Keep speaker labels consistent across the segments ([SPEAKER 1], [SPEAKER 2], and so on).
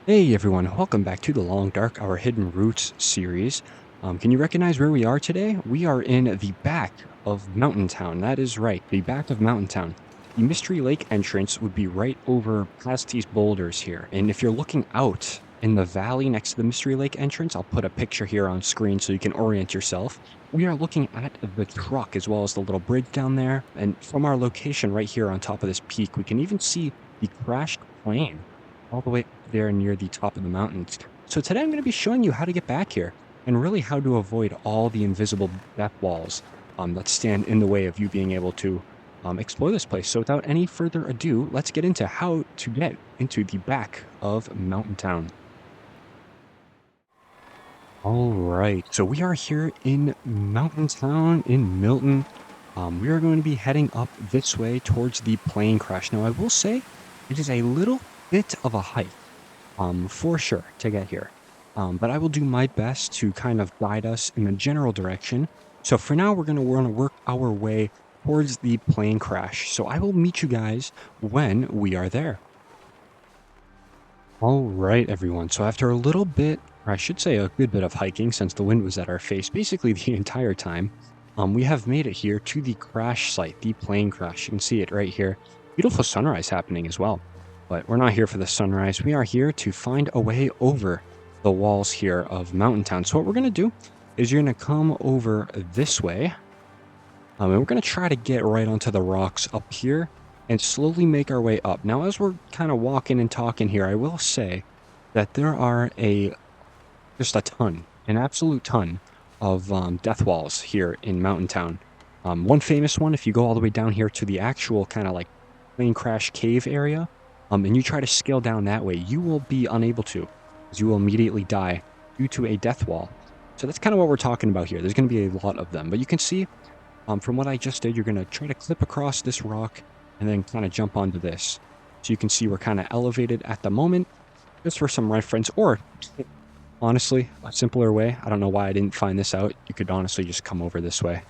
[SPEAKER 1] Hey everyone, welcome back to the Long Dark, our Hidden Roots series. Can you recognize where we are today? We are in the back of Mountain Town. That is right, the back of Mountain Town. The Mystery Lake entrance would be right over past these boulders here. And if you're looking out in the valley next to the Mystery Lake entrance, I'll put a picture here on screen so you can orient yourself. We are looking at the truck as well as the little bridge down there. And from our location right here on top of this peak, we can even see the crashed plane all the way there near the top of the mountains. So today I'm going to be showing you how to get back here and really how to avoid all the invisible death walls that stand in the way of you being able to explore this place. So without any further ado, let's get into how to get into the back of Mountain Town. All right, so we are here in Mountain Town in Milton. We are going to be heading up this way towards the plane crash. Now, I will say it is a little bit of a hike, for sure, to get here. But I will do my best to kind of guide us in the general direction. So for now, we're going to work our way towards the plane crash. So I will meet you guys when we are there. All right, everyone. So after a little bit, or I should say a good bit of hiking, since the wind was at our face basically the entire time, we have made it here to the crash site, the plane crash. You can see it right here. Beautiful sunrise happening as well. But we're not here for the sunrise. We are here to find a way over the walls here of Mountain Town. So what we're going to do is you're going to come over this way. And we're going to try to get right onto the rocks up here and slowly make our way up. Now, as we're kind of walking and talking here, I will say that there are just a ton, an absolute ton of death walls here in Mountain Town. One famous one, if you go all the way down here to the actual kind of like plane crash cave area, and you try to scale down that way, you will be unable to, because you will immediately die due to a death wall. So that's kind of what we're talking about here. There's going to be a lot of them, but you can see from what I just did, you're going to try to clip across this rock and then kind of jump onto this. So you can see we're kind of elevated at the moment, just for some reference, or honestly, a simpler way. I don't know why I didn't find this out. You could honestly just come over this way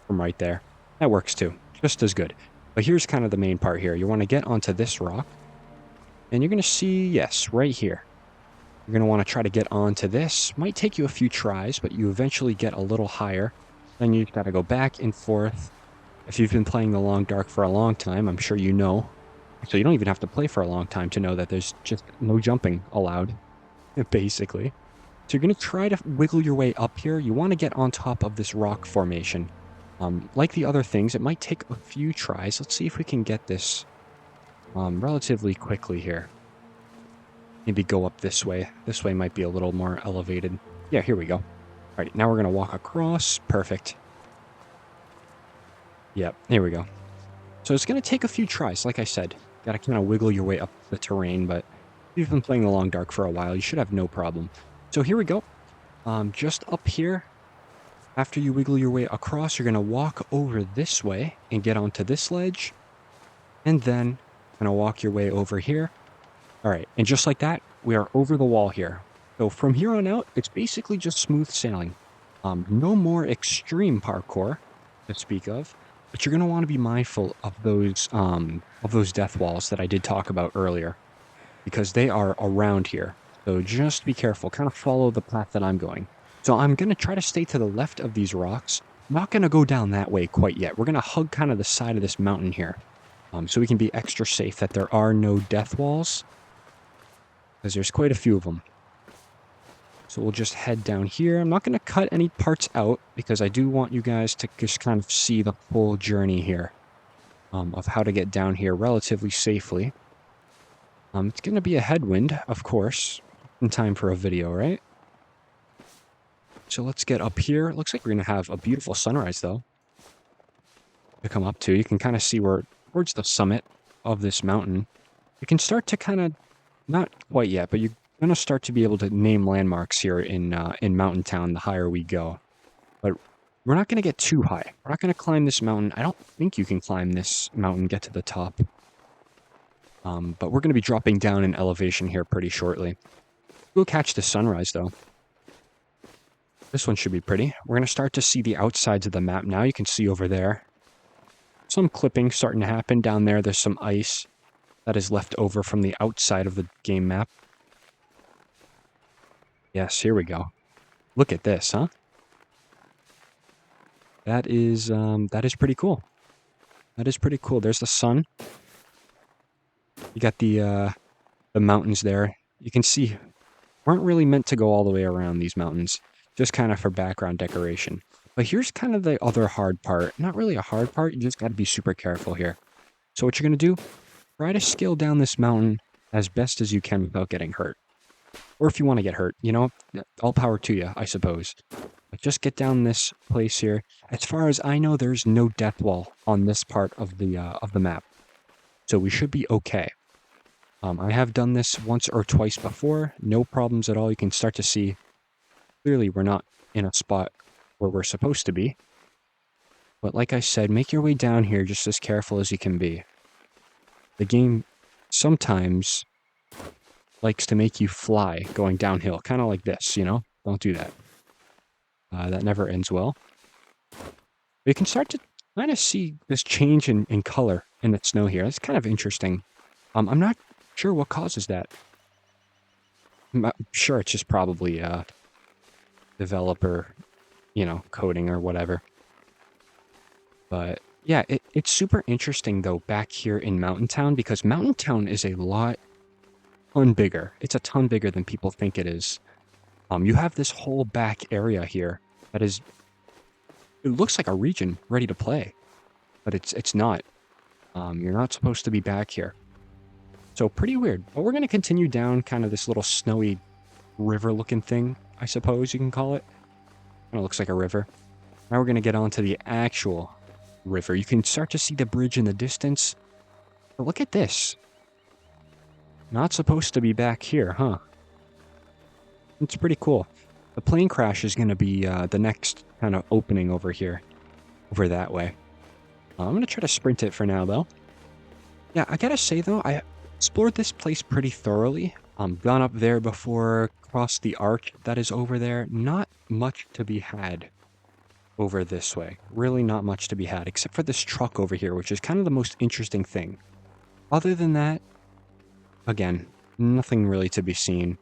[SPEAKER 1] from right there. That works too, just as good. But here's kind of the main part here. You want to get onto this rock, and you're going to see, yes, right here. You're going to want to try to get onto this. Might take you a few tries, but you eventually get a little higher. Then you've got to go back and forth. If you've been playing the Long Dark for a long time, I'm sure you know. So you don't even have to play for a long time to know that there's just no jumping allowed, basically. So you're going to try to wiggle your way up here. You want to get on top of this rock formation. Like the other things, it might take a few tries. Let's see if we can get this relatively quickly here. Maybe go up this way. This way might be a little more elevated. Yeah, here we go. All right, now we're going to walk across. Perfect. Yep, there we go. So it's going to take a few tries, like I said. Got to kind of wiggle your way up the terrain, but if you've been playing the Long Dark for a while, you should have no problem. So here we go. Just up here, after you wiggle your way across, you're going to walk over this way and get onto this ledge. And then going to walk your way over here. All right, and just like that, we are over the wall here. So from here on out, it's basically just smooth sailing. No more extreme parkour to speak of, but you're going to want to be mindful of those death walls that I did talk about earlier, because they are around here. So just be careful, kind of follow the path that I'm going. So I'm going to try to stay to the left of these rocks. I'm not going to go down that way quite yet. We're going to hug kind of the side of this mountain here, so we can be extra safe that there are no death walls, because there's quite a few of them. So we'll just head down here. I'm not going to cut any parts out because I do want you guys to just kind of see the full journey here of how to get down here relatively safely. It's going to be a headwind, of course, in time for a video, right? So let's get up here. Looks like we're going to have a beautiful sunrise, though, to come up to. You can kind of see we're towards the summit of this mountain. You can start to kind of, not quite yet, but you're going to start to be able to name landmarks here in Mountain Town the higher we go. But we're not going to get too high. We're not going to climb this mountain. I don't think you can climb this mountain, get to the top. But we're going to be dropping down in elevation here pretty shortly. We'll catch the sunrise, though. This one should be pretty. We're going to start to see the outsides of the map now. You can see over there. Some clipping starting to happen down there. There's some ice that is left over from the outside of the game map. Yes, here we go. Look at this, huh? That is pretty cool. That is pretty cool. There's the sun. You got the mountains there. You can see weren't really meant to go all the way around these mountains, just kind of for background decoration. But here's kind of the other hard part. Not really a hard part, you just got to be super careful here. So what you're going to do, try to scale down this mountain as best as you can without getting hurt. Or if you want to get hurt, you know, all power to you, I suppose. But just get down this place here. As far as I know, there's no death wall on this part of the map. So we should be okay. I have done this once or twice before, no problems at all. You can start to see clearly we're not in a spot where we're supposed to be. But like I said, make your way down here just as careful as you can be. The game sometimes likes to make you fly going downhill, kind of like this, you know? Don't do that. That never ends well. But you can start to kind of see this change in color in the snow here. It's kind of interesting. I'm not sure what causes that. I'm sure it's just probably developer, you know, coding or whatever. But yeah, it's super interesting though back here in Mountain Town because Mountain Town is a ton bigger. It's a ton bigger than people think it is. You have this whole back area here that is, it looks like a region ready to play, but it's not. You're not supposed to be back here. So pretty weird. But we're going to continue down kind of this little snowy river-looking thing, I suppose you can call it. Kind of looks like a river. Now we're going to get onto the actual river. You can start to see the bridge in the distance. But look at this. Not supposed to be back here, huh? It's pretty cool. The plane crash is going to be the next kind of opening over here. Over that way. I'm going to try to sprint it for now, though. Yeah, I gotta say, though, I explored this place pretty thoroughly. Gone up there before, crossed the arch that is over there. Not much to be had over this way. Really not much to be had, except for this truck over here, which is kind of the most interesting thing. Other than that, again, nothing really to be seen.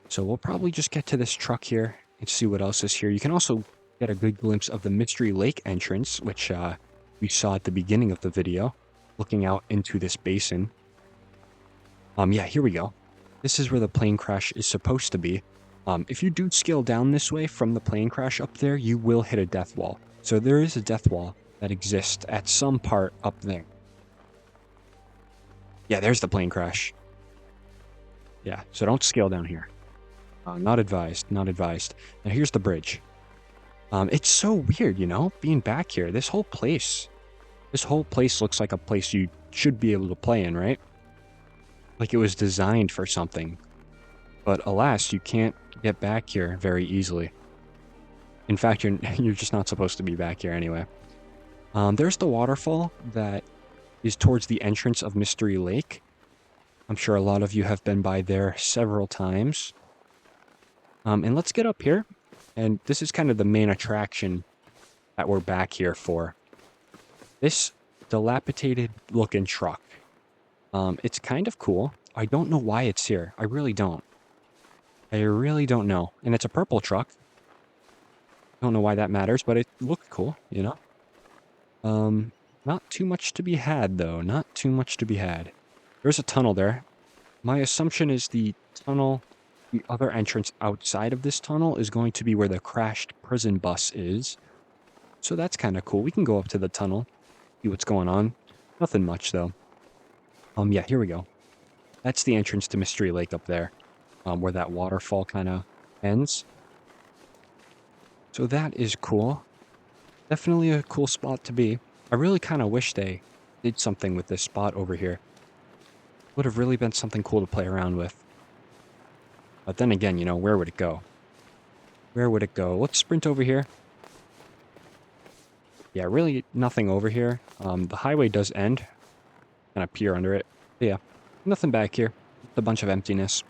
[SPEAKER 1] So we'll probably just get to this truck here and see what else is here. You can also get a good glimpse of the Mystery Lake entrance, which we saw at the beginning of the video, looking out into this basin. Yeah, here we go. This is where the plane crash is supposed to be. If you do scale down this way from the plane crash up there, you will hit a death wall. So there is a death wall that exists at some part up there. Yeah, there's the plane crash. Yeah, so don't scale down here. Not advised, not advised. Now here's the bridge. It's so weird, you know, being back here. This whole place looks like a place you should be able to play in, right? Like it was designed for something. But alas, you can't get back here very easily. In fact, you're just not supposed to be back here anyway. There's the waterfall that is towards the entrance of Mystery Lake. I'm sure a lot of you have been by there several times. And let's get up here. And this is kind of the main attraction that we're back here for. This dilapidated looking truck. It's kind of cool. I don't know why it's here. I really don't. I really don't know. And it's a purple truck. Don't know why that matters, but it looked cool, you know? Not too much to be had, though. Not too much to be had. There's a tunnel there. My assumption is the tunnel, the other entrance outside of this tunnel is going to be where the crashed prison bus is. So that's kind of cool. We can go up to the tunnel, see what's going on. Nothing much, though. Yeah, here we go. That's the entrance to Mystery Lake up there, where that waterfall kind of ends. So that is cool. Definitely a cool spot to be. I really kind of wish they did something with this spot over here. Would have really been something cool to play around with. But then again, you know, where would it go? Where would it go? Let's sprint over here. Yeah, really nothing over here. The highway does end. Kind of peer under it. But yeah, nothing back here. Just a bunch of emptiness.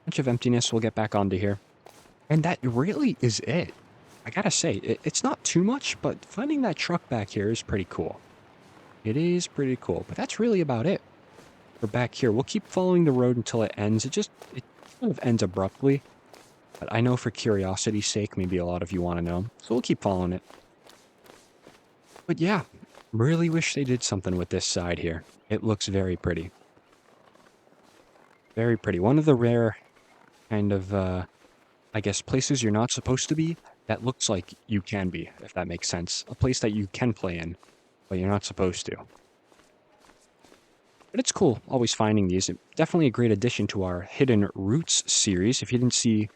[SPEAKER 1] Bunch of emptiness. We'll get back onto here. And that really is it. I gotta say, it's not too much, but finding that truck back here is pretty cool. It is pretty cool, but that's really about it. We're back here. We'll keep following the road until it ends. It kind of ends abruptly, but I know for curiosity's sake, maybe a lot of you want to know, so we'll keep following it. But yeah, really wish they did something with this side here. It looks very pretty. Very pretty. One of the rare kind of, I guess, places you're not supposed to be that looks like you can be, if that makes sense. A place that you can play in, but you're not supposed to. But it's cool, always finding these. Definitely a great addition to our Hidden Roots series. If you didn't see,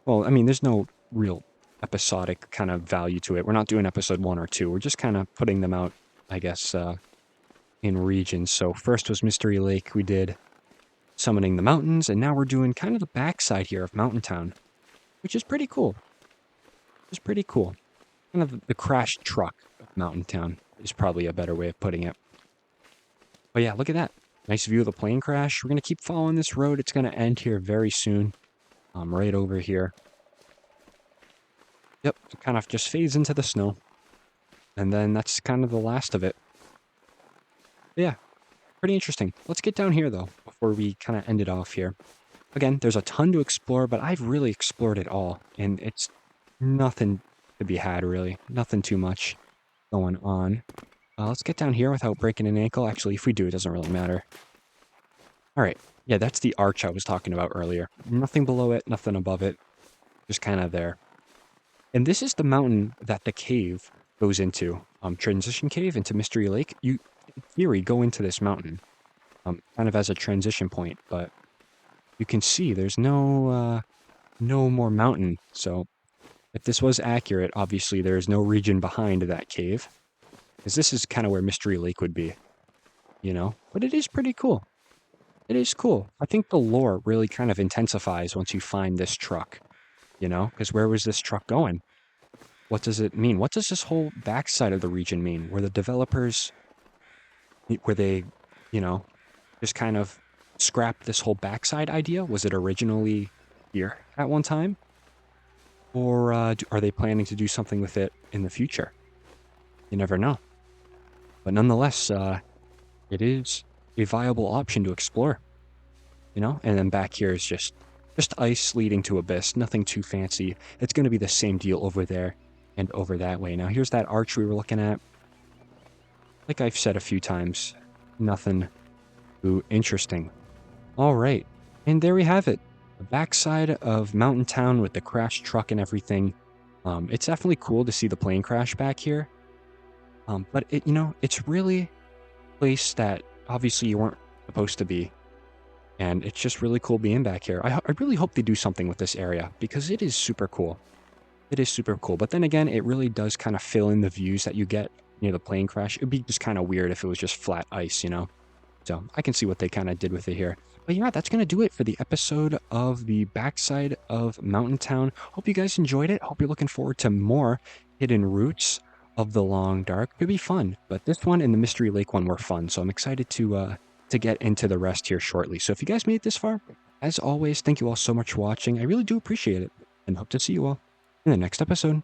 [SPEAKER 1] well, I mean, there's no real episodic kind of value to it. We're not doing episode 1 or 2. We're just kind of putting them out, I guess, in regions. So first was Mystery Lake. We did Summoning the Mountains, and now we're doing kind of the backside here of Mountain Town, which is pretty cool. It's pretty cool. Kind of the crash truck of Mountain Town is probably a better way of putting it. But yeah, look at that. Nice view of the plane crash. We're going to keep following this road. It's going to end here very soon. Right over here. Yep, it kind of just fades into the snow. And then that's kind of the last of it. But yeah, pretty interesting. Let's get down here, though, before we kind of end it off here. Again, there's a ton to explore, but I've really explored it all. And it's nothing to be had, really. Nothing too much going on. Let's get down here without breaking an ankle. Actually, if we do, it doesn't really matter. All right. Yeah, that's the arch I was talking about earlier. Nothing below it, nothing above it. Just kind of there. And this is the mountain that the cave goes into. Transition cave into Mystery Lake. You, in theory, go into this mountain. Kind of as a transition point, but you can see there's no more mountain. So if this was accurate, obviously there's no region behind that cave. Because this is kind of where Mystery Lake would be, you know? But it is pretty cool. It is cool. I think the lore really kind of intensifies once you find this truck, you know? Because where was this truck going? What does it mean? What does this whole backside of the region mean? Were the developers, were they, you know, just kind of scrapped this whole backside idea? Was it originally here at one time? Or are they planning to do something with it in the future? You never know. But nonetheless, it is a viable option to explore, you know? And then back here is just ice leading to abyss, nothing too fancy. It's going to be the same deal over there and over that way. Now, here's that arch we were looking at. Like I've said a few times, nothing too interesting. All right, and there we have it. The backside of Mountain Town with the crash truck and everything. It's definitely cool to see the plane crash back here. But it, you know, it's really a place that obviously you weren't supposed to be. And it's just really cool being back here. I really hope they do something with this area because it is super cool. It is super cool. But then again, it really does kind of fill in the views that you get near the plane crash. It'd be just kind of weird if it was just flat ice, you know? So I can see what they kind of did with it here. But yeah, that's going to do it for the episode of the backside of Mountain Town. Hope you guys enjoyed it. Hope you're looking forward to more Hidden Roots of the Long Dark. It'll be fun. But this one and the Mystery Lake one were fun. So I'm excited to get into the rest here shortly. So if you guys made it this far, as always, thank you all so much for watching. I really do appreciate it and hope to see you all in the next episode.